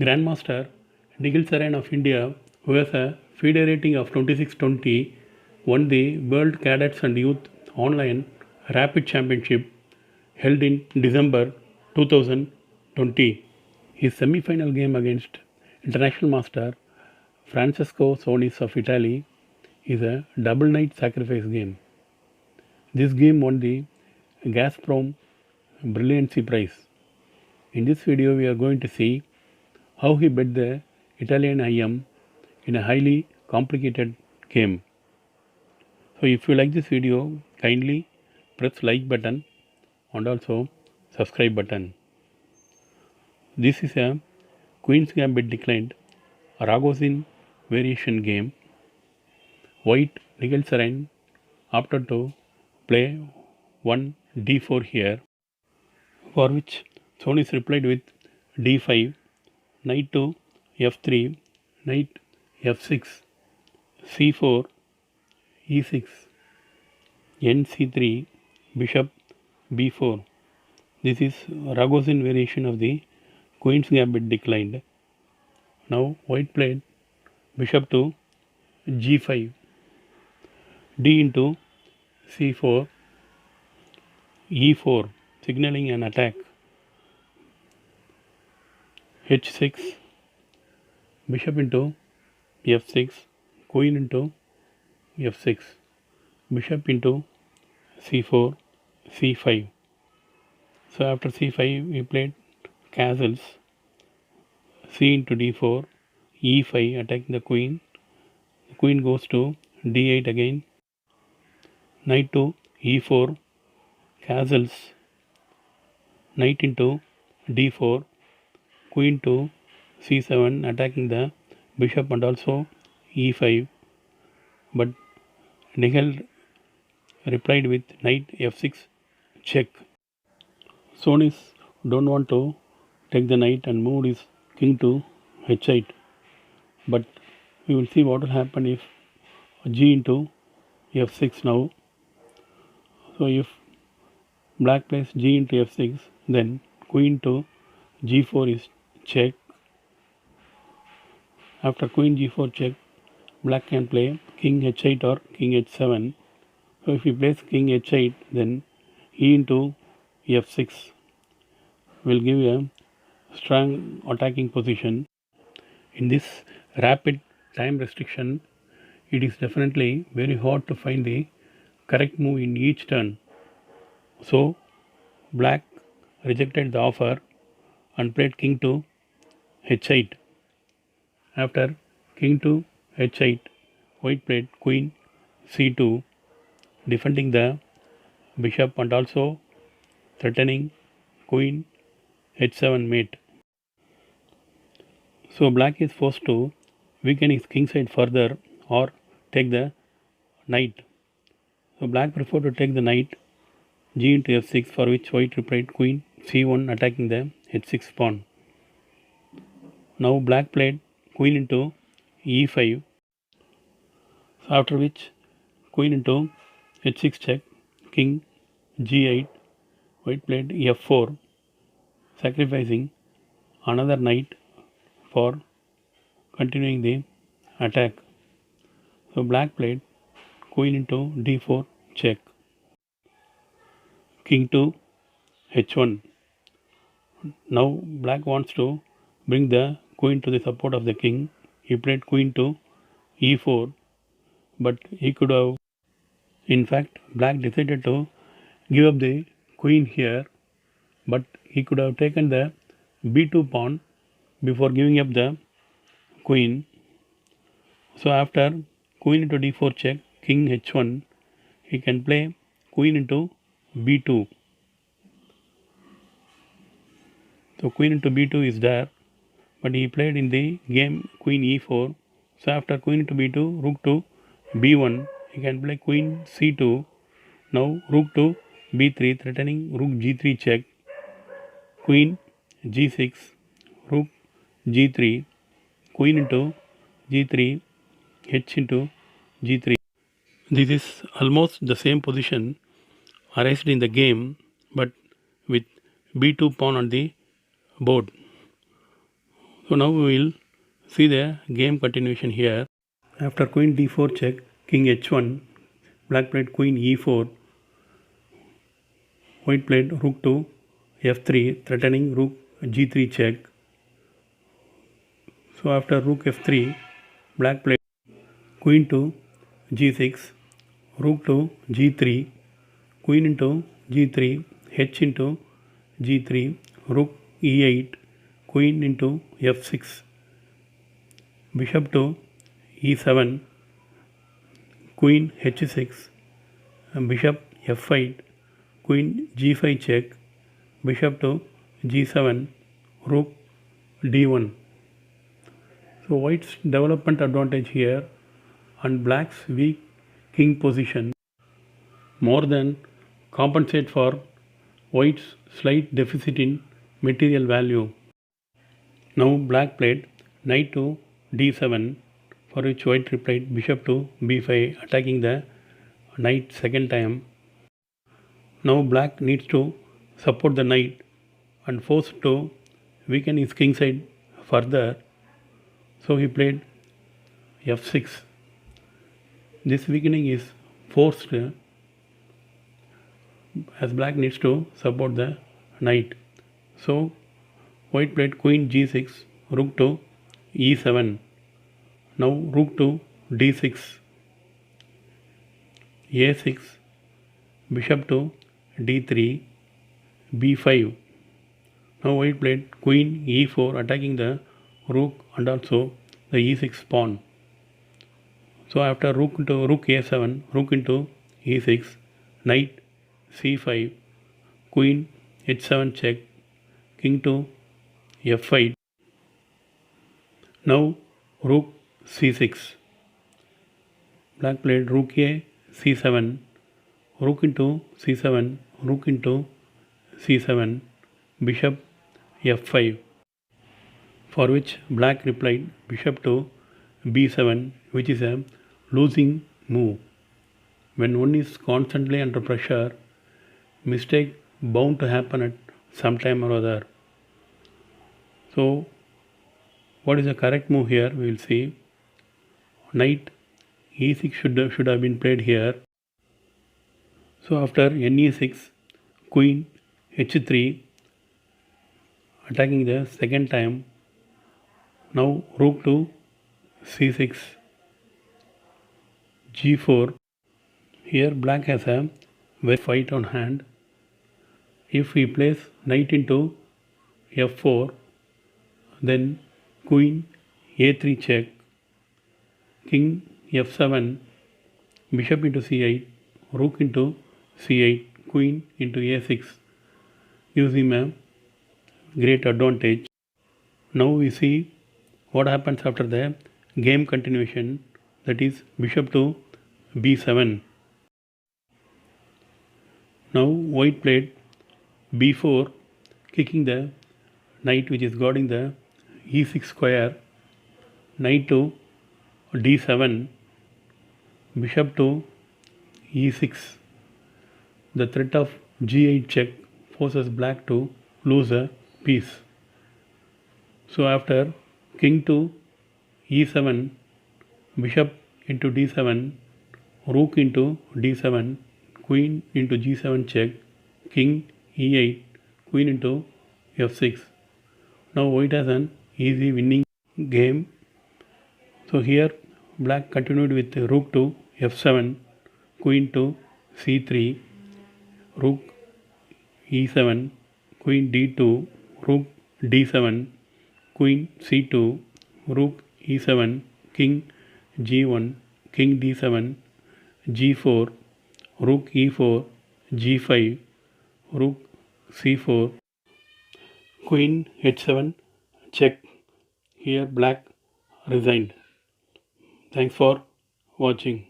Grandmaster Nigel Saran of India, who has a FIDE rating of 2620, won the World Cadets and Youth Online Rapid Championship held in December 2020. His semi-final game against International Master Francesco Sonis of Italy is a double knight sacrifice game. This game won the Gazprom Brilliancy Prize. In this video we are going to see how he beat the Italian IM in a highly complicated game. So if you like this video, kindly press like button and also subscribe button. This is a Queen's Gambit declined Ragozin variation game. White Nigel Saran opted to play one d4 here, for which Sonis replied with d5, knight to f3, knight f6, c4, e6, nc3, bishop b4. This is Ragozin variation of the Queen's Gambit declined. Now white played bishop to g5, d into c4, e4, signaling an attack, h6, bishop into f6, queen into f6, bishop into c4, c5. So after c5 we played castles, c into d4, e5, attacking the queen goes to d8 again, knight to e4, castles, knight into d4, queen to c7, attacking the bishop and also e5, but Nigel replied with knight f6 check. Sonis don't want to take the knight and moved his king to h8, but we will see what will happen if g into f6 now. So if black plays g into f6, then queen to g4 is check. After queen g4 check, black can play king h8 or king h7. So if he plays king h8, then e into f6 will give a strong attacking position. In this rapid time restriction, it is definitely very hard to find the correct move in each turn. So black rejected the offer and played king to h8. After king to h8, white played queen c2, defending the bishop and also threatening queen h7 mate. So black is forced to weaken his king side further or take the knight. So black preferred to take the knight g into f6, for which white replied queen c1, attacking the h6 pawn. Now black played queen into e5, after which queen into h6 check, king g8, white played f4, sacrificing another knight for continuing the attack. So black played queen into d4 check, king to h1. Now black wants to bring the queen to the support of the king. He played queen to e4, but he could have, in fact black decided to give up the queen here, but he could have taken the b2 pawn before giving up the queen. So after queen into d4 check, king h1, he can play queen into b2. So queen into b2 is there, but he played in the game queen e4. So after queen into b2, rook to b1, he can play queen c2. Now rook to b3, threatening rook g3 check, queen g6, rook g3, queen into g3, h into g3. This is almost the same position arised in the game, but with b2 pawn on the board. So now we will see the game continuation here. After queen d4 check, king h1, black played queen e4, white played rook to f3, threatening rook g3 check. So after rook f3, black played queen to g6, rook to g3, queen into g3, h into g3, rook e8, queen into f6, bishop to e7, queen h6, bishop f8, queen g5 check, bishop to g7, rook d1. So white's development advantage here and black's weak king position more than compensate for white's slight deficit in material value. Now black played knight to d7, for which white replied bishop to b5, attacking the knight second time. Now black needs to support the knight and forced to weaken his king side further. So he played f6. This weakening is forced as black needs to support the knight. So white played queen g6, rook to e7. Now rook to d6, a6, bishop to d3, b5. Now white played queen e4, attacking the rook and also the e6 pawn. So after rook into rook a7, rook into e6, knight c5, queen h7 check, king to f5. Now rook c6. Black played rook a c7, rook into c7, rook into c7, bishop f5, for which black replied bishop to b7, which is a losing move. When one is constantly under pressure, mistake bound to happen at some time or other. So what is the correct move here? We will see. Knight e6 should have been played here. So after ne6, queen h3, attacking the second time. Now rook to c6, g4. Here black has a very fight on hand. If we place knight into f4, then queen a3 check, king f7, bishop into c8, rook into c8, queen into a6 gives him a great advantage. Now we see what happens after the game continuation, that is bishop to b7. Now white played b4, kicking the knight which is guarding the e6 square, knight to d7, bishop to e6. The threat of g8 check forces black to lose a piece. So after king to e7, bishop into d7, rook into d7, queen into g7 check, king e8, queen into f6. Now white has an easy winning game. So here black continued with rook to f7, queen to c3, rook e7, queen d2, rook d7, queen c2, rook e7, king g1, king d7, g4, rook e4, g5, rook c4, queen h7 check. Here black resigned. Thanks for watching.